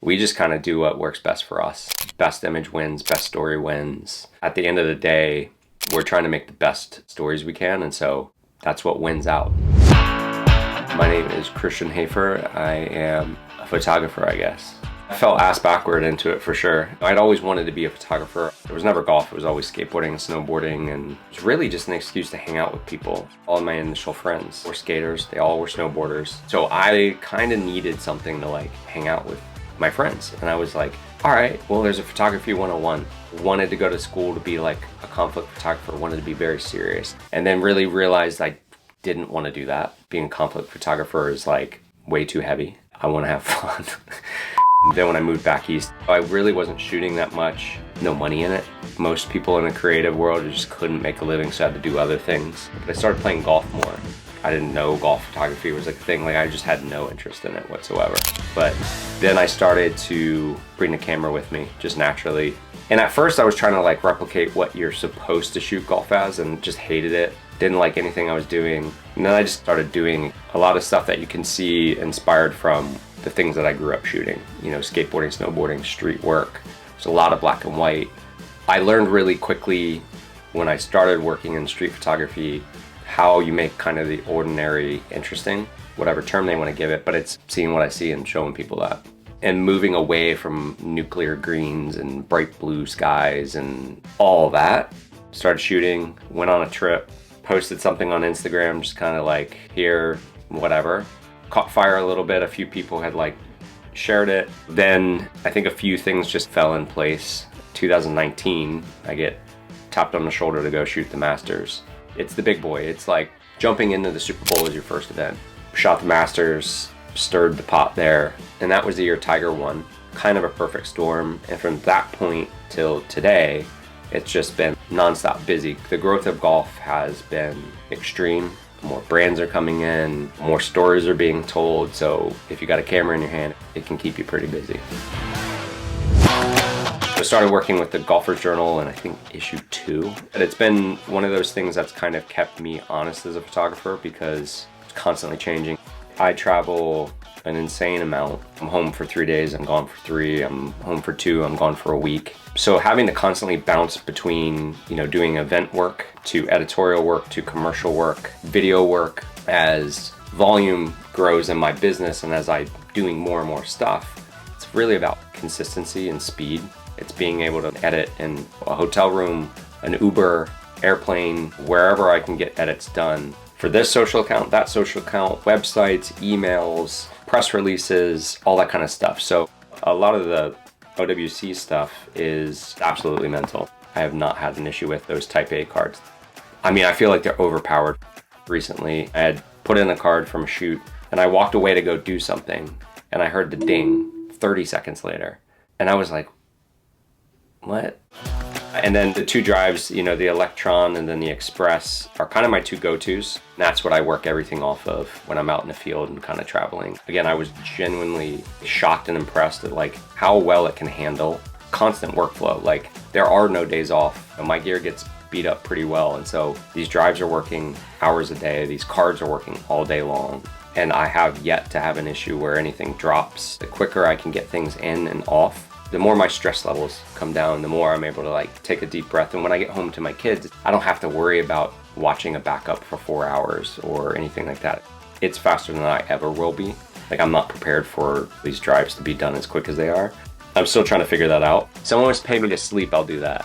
We just kind of do what works best for us. Best image wins, best story wins. At the end of the day, we're trying to make the best stories we can, and so that's what wins out. My name is Christian Hafer. I am a photographer, I guess. I fell ass backward into it for sure. I'd always wanted to be a photographer. It was never golf, it was always skateboarding and snowboarding, and it was really just an excuse to hang out with people. All of my initial friends were skaters, they all were snowboarders. So I kind of needed something to like hang out with my friends. And I was like, all right, well, there's a photography 101. Wanted to go to school to be like a conflict photographer, wanted to be very serious. And then really realized I didn't want to do that. Being a conflict photographer is like way too heavy. I want to have fun. Then when I moved back east, I really wasn't shooting that much, no money in it. Most people in the creative world just couldn't make a living, so I had to do other things. But I started playing golf more. I didn't know golf photography was like a thing, like I just had no interest in it whatsoever. But then I started to bring the camera with me, just naturally. And at first I was trying to like replicate what you're supposed to shoot golf as and just hated it. Didn't like anything I was doing. And then I just started doing a lot of stuff that you can see inspired from the things that I grew up shooting. You know, skateboarding, snowboarding, street work. There's a lot of black and white. I learned really quickly when I started working in street photography how you make kind of the ordinary interesting, whatever term they want to give it, but it's seeing what I see and showing people that. And moving away from nuclear greens and bright blue skies and all that. Started shooting, went on a trip, posted something on Instagram, just kind of like here, whatever. Caught fire a little bit, a few people had like shared it. Then I think a few things just fell in place. 2019, I get tapped on the shoulder to go shoot the Masters. It's the big boy. It's like jumping into the Super Bowl as your first event. Shot the Masters, stirred the pot there, and that was the year Tiger won. Kind of a perfect storm, and from that point till today, it's just been nonstop busy. The growth of golf has been extreme. More brands are coming in, more stories are being told, so if you got a camera in your hand, it can keep you pretty busy. I started working with the Golfer's Journal in I think issue 2. But it's been one of those things that's kind of kept me honest as a photographer because it's constantly changing. I travel an insane amount. I'm home for 3 days, I'm gone for 3, I'm home for 2, I'm gone for a week. So having to constantly bounce between, you know, doing event work to editorial work to commercial work, video work, as volume grows in my business and as I'm doing more and more stuff, it's really about consistency and speed. It's being able to edit in a hotel room, an Uber, airplane, wherever I can get edits done for this social account, that social account, websites, emails, press releases, all that kind of stuff. So a lot of the OWC stuff is absolutely mental. I have not had an issue with those type A cards. I mean, I feel like they're overpowered. Recently, I had put in a card from a shoot and I walked away to go do something and I heard the ding 30 seconds later. And I was like, what? And then the 2 drives, you know, the Electron and then the Express are kind of my 2 go-tos. That's what I work everything off of when I'm out in the field and kind of traveling. Again, I was genuinely shocked and impressed at like how well it can handle constant workflow. Like there are no days off. My gear gets beat up pretty well. And so these drives are working hours a day. These cards are working all day long. And I have yet to have an issue where anything drops. The quicker I can get things in and off, the more my stress levels come down, the more I'm able to like take a deep breath. And when I get home to my kids, I don't have to worry about watching a backup for 4 hours or anything like that. It's faster than I ever will be. Like I'm not prepared for these drives to be done as quick as they are. I'm still trying to figure that out. Someone wants to pay me to sleep, I'll do that.